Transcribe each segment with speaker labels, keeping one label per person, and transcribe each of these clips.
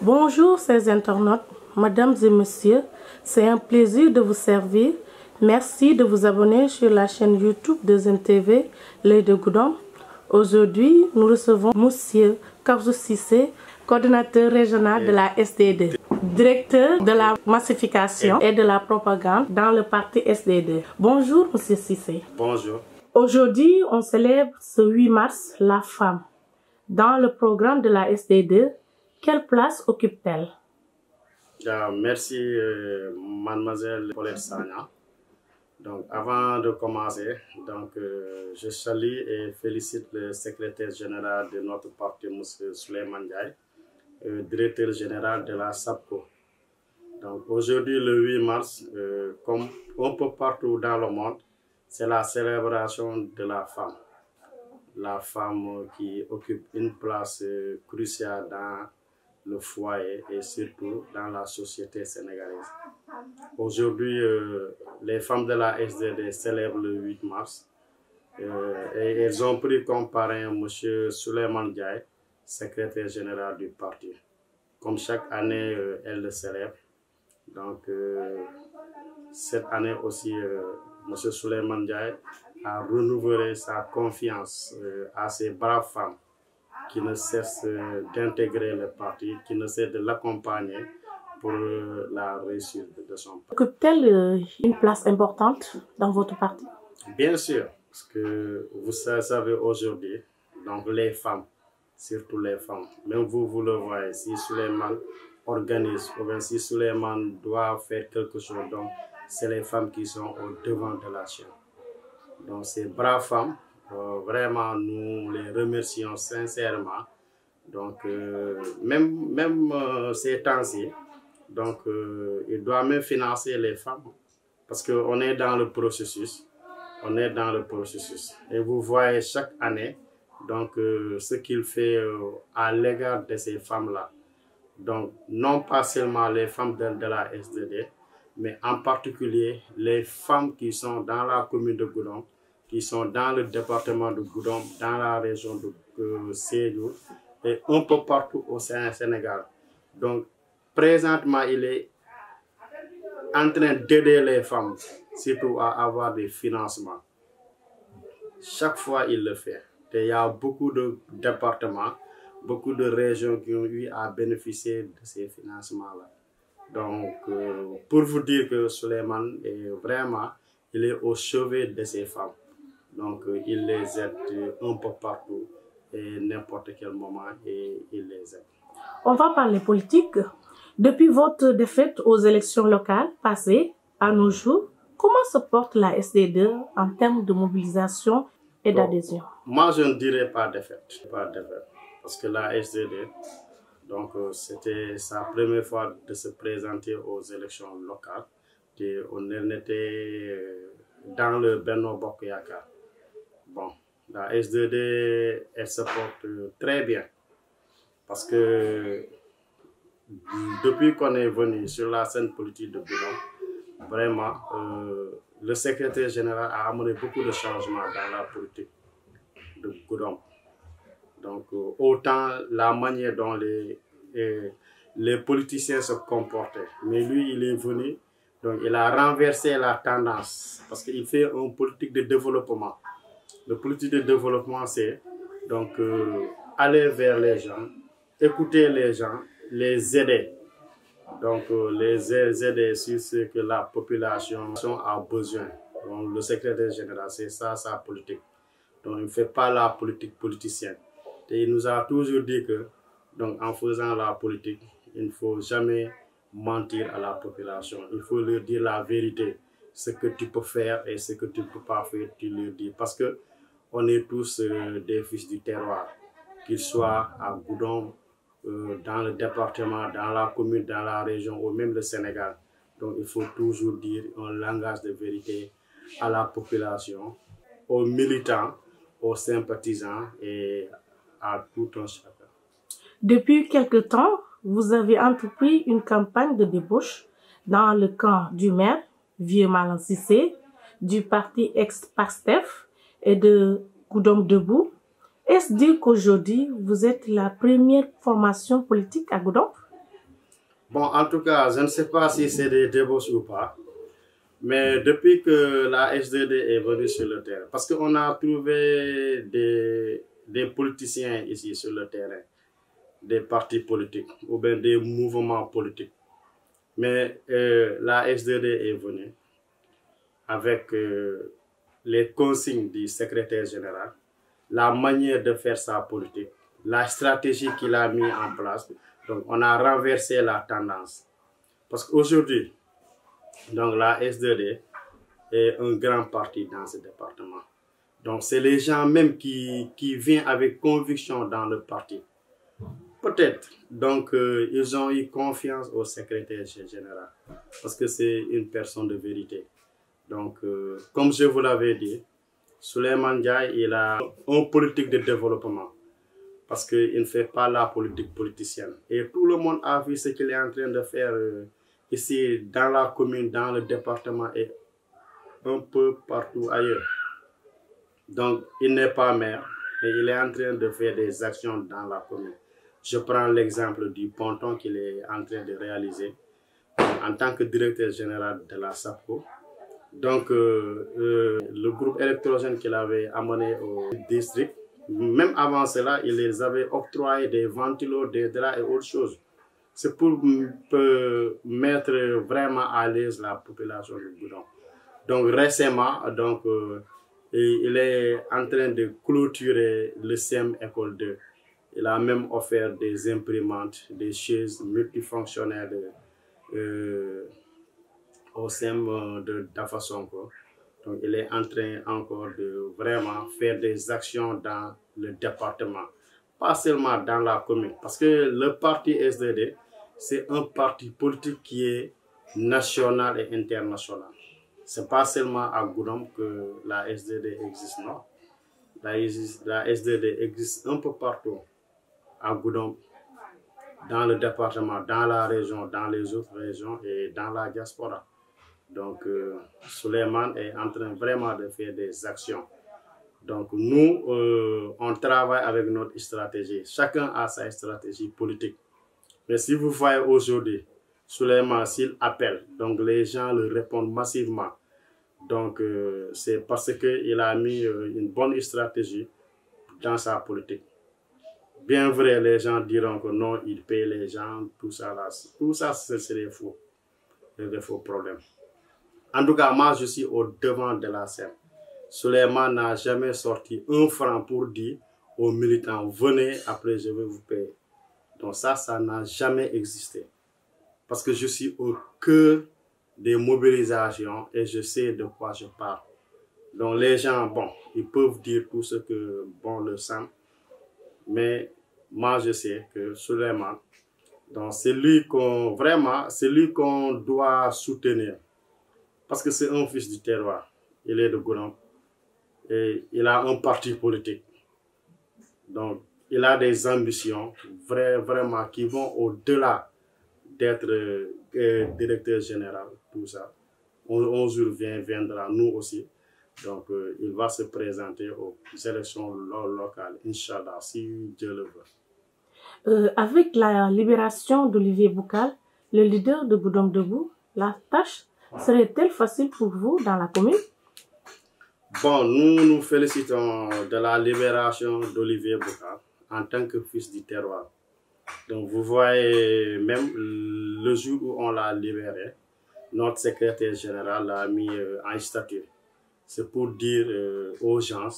Speaker 1: Bonjour chers internautes, mesdames et messieurs, c'est un plaisir de vous servir. Merci de vous abonner sur la chaîne YouTube de Zen TV, l'œil de Goudomp. Aujourd'hui, nous recevons Monsieur Kabzou Cissé, coordinateur régional de la SDD, directeur de la massification et de la propagande dans le parti SDD. Bonjour Monsieur Cissé.
Speaker 2: Bonjour.
Speaker 1: Aujourd'hui, on célèbre ce 8 mars la femme. Dans le programme de la SDD, quelle place occupe-t-elle?
Speaker 2: Merci mademoiselle Paulette Sagna. Donc avant de commencer, je salue et félicite le secrétaire général de notre parti, M. Souleymane Ndiaye, directeur général de la SAPCO. Donc aujourd'hui, le 8 mars, comme un peu partout dans le monde, c'est la célébration de la femme. La femme qui occupe une place cruciale dans le foyer et surtout dans la société sénégalaise. Aujourd'hui, les femmes de la SDD célèbrent le 8 mars et elles ont pris comme parrain M. Souleymane Ndiaye, secrétaire général du parti. Comme chaque année, elles le célèbrent. Donc, cette année aussi, M. Souleymane Ndiaye a renouvelé sa confiance à ces braves femmes qui ne cessent d'intégrer le parti, qui ne cessent de l'accompagner pour la réussite de son parti.
Speaker 1: Occupe-t-elle une place importante dans votre parti?
Speaker 2: Bien sûr, parce que vous savez aujourd'hui, donc les femmes, surtout les femmes, même vous le voyez, si Souleymane organise, ou bien si Souleymane doit faire quelque chose, donc c'est les femmes qui sont au devant de la chaîne. Donc ces braves femmes, vraiment nous les remercions sincèrement. Donc même ces temps-ci, donc il doit même financer les femmes parce qu'on est dans le processus. On est dans le processus. Et vous voyez chaque année donc ce qu'il fait à l'égard de ces femmes-là. Donc non pas seulement les femmes de la SDD, mais en particulier les femmes qui sont dans la commune de Goudomp, qui sont dans le département de Goudomp, dans la région de Sédhiou et un peu partout au Sénégal. Donc présentement, il est en train d'aider les femmes, surtout à avoir des financements. Chaque fois, il le fait. Et il y a beaucoup de départements, beaucoup de régions qui ont eu à bénéficier de ces financements-là. Donc, pour vous dire que Souleymane est vraiment, il est au chevet de ces femmes. Donc, il les aide un peu partout et n'importe quel moment, et il les aide.
Speaker 1: On va parler politique. Depuis votre défaite aux élections locales passées, à nos jours, comment se porte la SDD en termes de mobilisation et d'adhésion?
Speaker 2: Moi, je ne dirais pas défaite. Parce que la SDD, donc c'était sa première fois de se présenter aux élections locales. Et on était dans le Benno Bokk Yakaar. Bon, la SDD, elle se porte très bien. Parce que depuis qu'on est venu sur la scène politique de Goudomp, vraiment, le secrétaire général a amené beaucoup de changements dans la politique de Goudomp. Donc, autant la manière dont les politiciens se comportaient. Mais lui, il est venu, donc il a renversé la tendance parce qu'il fait une politique de développement. Le politique de développement, c'est donc aller vers les gens, écouter les gens, les aider. Donc les aider sur ce que la population a besoin. Donc, le secrétaire général, c'est ça sa politique. Donc il ne fait pas la politique politicienne. Et il nous a toujours dit que, donc, en faisant la politique, il ne faut jamais mentir à la population. Il faut leur dire la vérité. Ce que tu peux faire et ce que tu ne peux pas faire, tu leur dis. Parce que on est tous des fils du terroir. Qu'ils soient à Goudomp, dans le département, dans la commune, dans la région ou même le Sénégal. Donc il faut toujours dire un langage de vérité à la population, aux militants, aux sympathisants et à tout un chacun.
Speaker 1: Depuis quelque temps, vous avez entrepris une campagne de débauche dans le camp du maire, Vieux Malang Cissé, du parti ex-PASTEF et de Goudomp Debout. Est-ce dire qu'aujourd'hui, vous êtes la première formation politique à Goudomp?
Speaker 2: Bon, en tout cas, je ne sais pas si c'est des débauches ou pas, mais depuis que la SDD est venue sur le terrain, parce qu'on a trouvé des politiciens ici sur le terrain, des partis politiques ou bien des mouvements politiques, mais la SDD est venue avec les consignes du secrétaire général, la manière de faire sa politique, la stratégie qu'il a mis en place. Donc, on a renversé la tendance. Parce qu'aujourd'hui, donc la SDD est un grand parti dans ce département. Donc, c'est les gens même qui viennent avec conviction dans le parti. Peut-être. Donc, ils ont eu confiance au secrétaire général. Parce que c'est une personne de vérité. Donc, comme je vous l'avais dit, Souleymane Ndiaye, il a une politique de développement. Parce qu'il ne fait pas la politique politicienne. Et tout le monde a vu ce qu'il est en train de faire ici, dans la commune, dans le département et un peu partout ailleurs. Donc, il n'est pas maire, mais il est en train de faire des actions dans la commune. Je prends l'exemple du ponton qu'il est en train de réaliser en tant que directeur général de la SAPCO. Donc, le groupe électrogène qu'il avait amené au district, même avant cela, il les avait octroyé des ventilos, des draps et autres choses. C'est pour mettre vraiment à l'aise la population du Goudon. Donc, récemment, donc, il est en train de clôturer le CEM École 2. Il a même offert des imprimantes, des chaises multifonctionnelles au CEM de Dafasonko. Donc, il est en train encore de vraiment faire des actions dans le département, pas seulement dans la commune. Parce que le parti SDD, c'est un parti politique qui est national et international. Ce n'est pas seulement à Goudom que la SDD existe, non. La SDD existe un peu partout à Goudom, dans le département, dans la région, dans les autres régions et dans la diaspora. Donc, Souleymane est en train vraiment de faire des actions. Donc, nous, on travaille avec notre stratégie. Chacun a sa stratégie politique. Mais si vous voyez aujourd'hui, Souleymane, s'il appelle, donc les gens le répondent massivement. Donc, c'est parce qu'il a mis une bonne stratégie dans sa politique. Bien vrai, les gens diront que non, il paye les gens, tout ça, là. Tout ça, c'est des faux. C'est des faux problèmes. En tout cas, moi, je suis au devant de la scène. Souleymane n'a jamais sorti un franc pour dire aux militants, venez, après je vais vous payer. Donc ça n'a jamais existé. Parce que je suis au cœur des mobilisations et je sais de quoi je parle. Donc les gens, bon, ils peuvent dire tout ce que bon le semble. Mais moi, je sais que Souleymane, donc c'est lui qu'on doit soutenir. Parce que c'est un fils du terroir. Il est de Goudom. Et il a un parti politique. Donc, il a des ambitions vraiment qui vont au-delà d'être directeur général, tout ça. Un jour viendra, nous aussi. Donc, il va se présenter aux élections locales, Inch'Allah, si Dieu le veut.
Speaker 1: Avec la libération d'Olivier Boukal, le leader de Goudom Debout, la tâche serait-elle facile pour vous dans la commune?
Speaker 2: Bon, nous nous félicitons de la libération d'Olivier Boukal en tant que fils du terroir. Donc, vous voyez, même le jour où on l'a libéré, notre secrétaire général l'a mis en statut. C'est pour dire aux gens,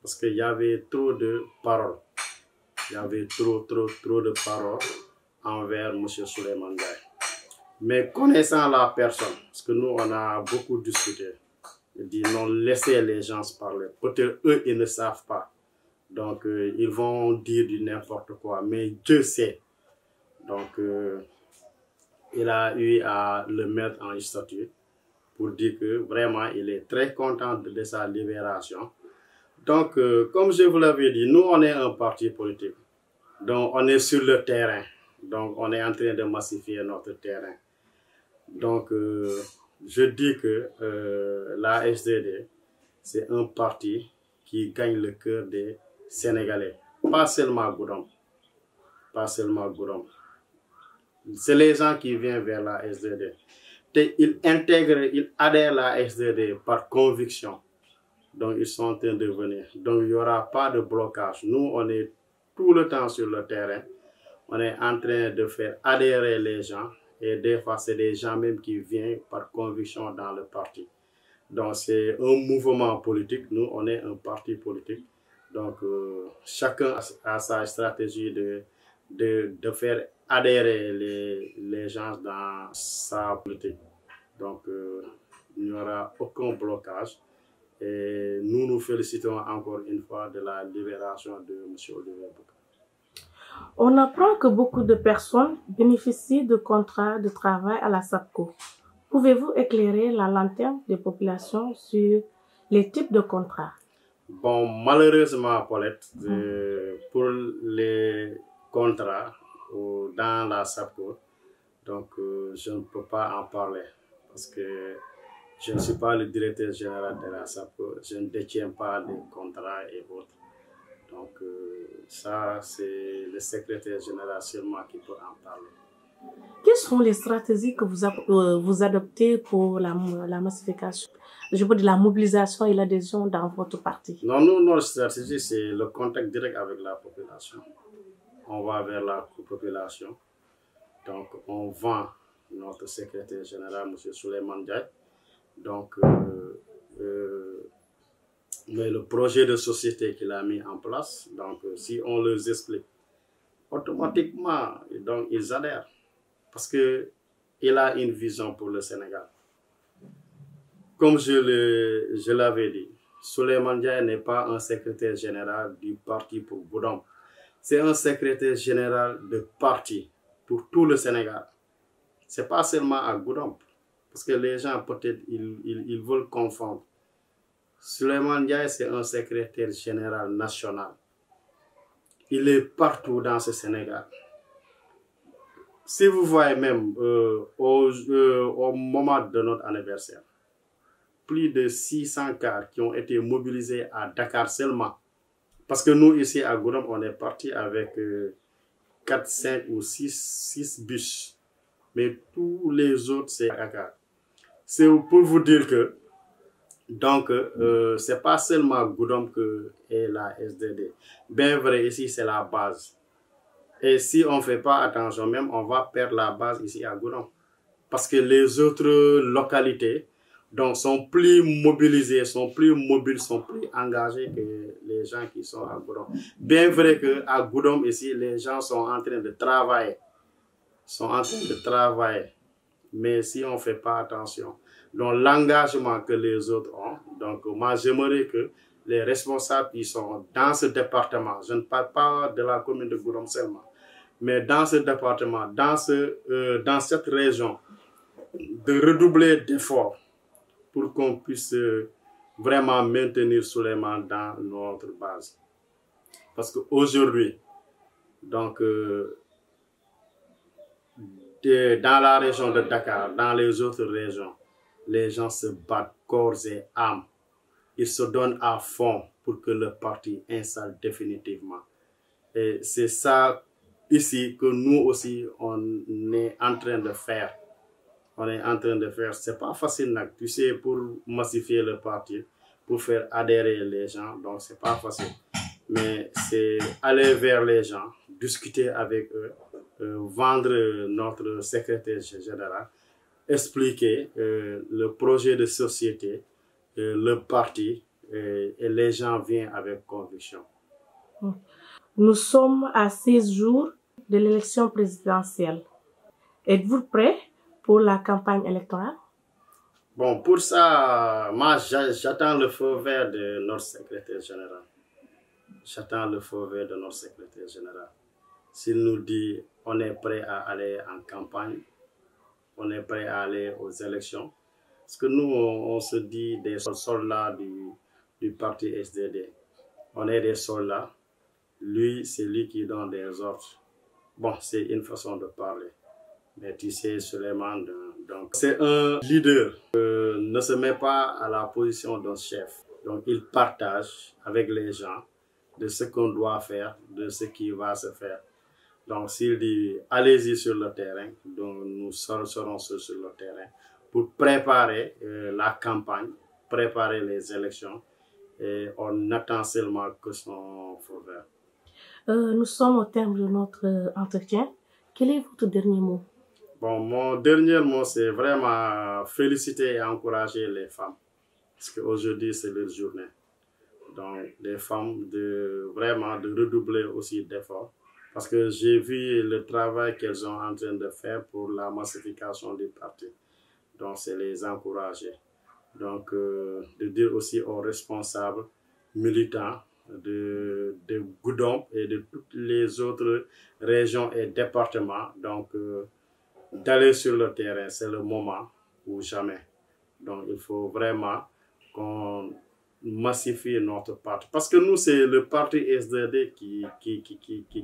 Speaker 2: parce qu'il y avait trop de paroles. Il y avait trop de paroles envers M. Souleymane Ndiaye. Mais connaissant la personne, parce que nous, on a beaucoup discuté, il dit non, laissez les gens parler. Peut-être eux, ils ne savent pas. Donc, ils vont dire du n'importe quoi. Mais Dieu sait. Donc, il a eu à le mettre en statut pour dire que vraiment, il est très content de sa libération. Donc, comme je vous l'avais dit, nous, on est un parti politique. Donc, on est sur le terrain. Donc, on est en train de massifier notre terrain. Donc, je dis que la SDD, c'est un parti qui gagne le cœur des Sénégalais. Pas seulement Goudom. Pas seulement Goudom. C'est les gens qui viennent vers la SDD. Ils intègrent, ils adhèrent à la SDD par conviction. Donc, ils sont en train de venir. Donc, il n'y aura pas de blocage. Nous, on est tout le temps sur le terrain. On est en train de faire adhérer les gens. Et des fois, c'est des gens même qui viennent par conviction dans le parti. Donc, c'est un mouvement politique. Nous, on est un parti politique. Donc, chacun a sa stratégie de faire adhérer les gens dans sa politique. Donc, il n'y aura aucun blocage. Et nous nous félicitons encore une fois de la libération de M. Olivier Boucar.
Speaker 1: On apprend que beaucoup de personnes bénéficient de contrats de travail à la SAPCO. Pouvez-vous éclairer la lanterne des populations sur les types de contrats?
Speaker 2: Bon, malheureusement, Paulette, pour les contrats dans la SAPCO, donc je ne peux pas en parler parce que je ne suis pas le directeur général de la SAPCO, je ne détiens pas les contrats et autres. Donc ça, c'est le secrétaire général seulement qui peut en parler.
Speaker 1: Quelles sont les stratégies que vous adoptez pour la massification, je veux dire la mobilisation et l'adhésion dans votre parti?
Speaker 2: Non, nous, notre stratégie, c'est le contact direct avec la population. On va vers la population. Donc, on vend notre secrétaire général, M. Souleymane Ndiaye. Donc, mais le projet de société qu'il a mis en place, donc si on leur explique, automatiquement, donc, ils adhèrent. Parce qu'il a une vision pour le Sénégal. Comme je l'avais dit, Souleymane Ndiaye n'est pas un secrétaire général du parti pour Goudomp. C'est un secrétaire général de parti pour tout le Sénégal. Ce n'est pas seulement à Goudomp. Parce que les gens, peut-être, ils veulent confondre. Souleymane Ndiaye, c'est un secrétaire général national. Il est partout dans ce Sénégal. Si vous voyez même au moment de notre anniversaire, plus de 600 cars qui ont été mobilisés à Dakar seulement. Parce que nous, ici à Goudomp, on est parti avec 4, 5 ou 6 bus. Mais tous les autres, c'est à Dakar. C'est pour vous dire que, donc, ce n'est pas seulement Goudomp que est la SDD. Bien vrai, ici, c'est la base. Et si on ne fait pas attention, même, on va perdre la base ici à Goudomp. Parce que les autres localités donc, sont plus mobilisées, sont plus mobiles, sont plus engagées que les gens qui sont à Goudomp. Bien vrai qu'à Goudomp, ici, les gens sont en train de travailler. Mais si on ne fait pas attention, donc l'engagement que les autres ont, donc moi j'aimerais que les responsables qui sont dans ce département, je ne parle pas de la commune de Goudomp seulement, mais dans ce département, dans cette région, de redoubler d'efforts pour qu'on puisse vraiment maintenir Souleymane dans notre base. Parce qu'aujourd'hui, donc, dans la région de Dakar, dans les autres régions, les gens se battent corps et âme. Ils se donnent à fond pour que le parti installe définitivement. Et c'est ça ici que nous aussi, on est en train de faire. C'est pas facile, tu sais, pour massifier le parti, pour faire adhérer les gens, donc c'est pas facile. Mais c'est aller vers les gens, discuter avec eux, vendre notre secrétaire général, expliquer le projet de société, le parti, et les gens viennent avec conviction.
Speaker 1: Nous sommes à 6 jours de l'élection présidentielle. Êtes-vous prêt pour la campagne électorale?
Speaker 2: Bon, pour ça, moi, j'attends le feu vert de notre secrétaire général. S'il nous dit on est prêt à aller en campagne, on est prêt à aller aux élections. Parce que nous, on se dit des soldats du parti SDD. On est des soldats. Lui, c'est lui qui donne des ordres. Bon, c'est une façon de parler. Mais tu sais, Souleymane, donc, c'est un leader qui ne se met pas à la position d'un chef. Donc, il partage avec les gens de ce qu'on doit faire, de ce qui va se faire. Donc, s'il dit allez-y sur le terrain, donc nous serons sur le terrain pour préparer la campagne, préparer les élections, et on attend seulement que son feu vert.
Speaker 1: Nous sommes au terme de notre entretien. Quel est votre dernier mot?
Speaker 2: Bon, mon dernier mot, c'est vraiment féliciter et encourager les femmes, parce qu'aujourd'hui, c'est leur journée. Donc, les femmes, vraiment de redoubler aussi d'efforts, parce que j'ai vu le travail qu'elles sont en train de faire pour la massification du parti. Donc, c'est les encourager. Donc, de dire aussi aux responsables militants de Goudomp et de toutes les autres régions et départements, donc d'aller sur le terrain, c'est le moment ou jamais. Donc, il faut vraiment qu'on massifie notre parti. Parce que nous, c'est le parti SDD qui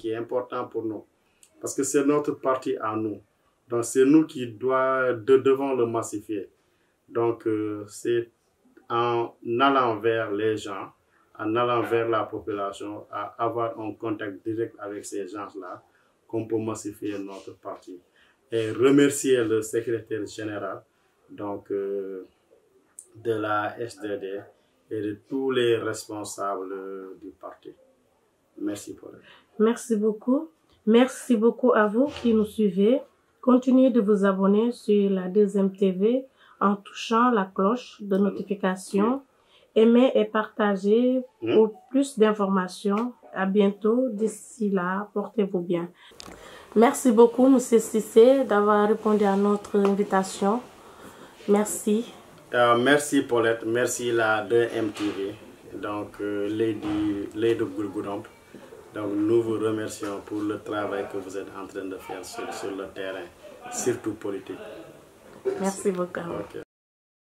Speaker 2: est important pour nous. Parce que c'est notre parti à nous. Donc, c'est nous qui devons le massifier. Donc, c'est en allant vers les gens, en allant vers la population, à avoir un contact direct avec ces gens-là, qu'on peut massifier notre parti. Et remercier le secrétaire général donc, de la SDD et de tous les responsables du parti. Merci pour elle.
Speaker 1: Merci beaucoup. Merci beaucoup à vous qui nous suivez. Continuez de vous abonner sur la 2MTV en touchant la cloche de notification. Aimez et partagez pour plus d'informations. À bientôt. D'ici là, portez-vous bien. Merci beaucoup, M. Cissé, d'avoir répondu à notre invitation. Merci.
Speaker 2: Merci Paulette, merci la 2MTV, donc Lady Goudomp. Donc nous vous remercions pour le travail que vous êtes en train de faire sur le terrain, surtout politique.
Speaker 1: Merci beaucoup.
Speaker 2: Okay.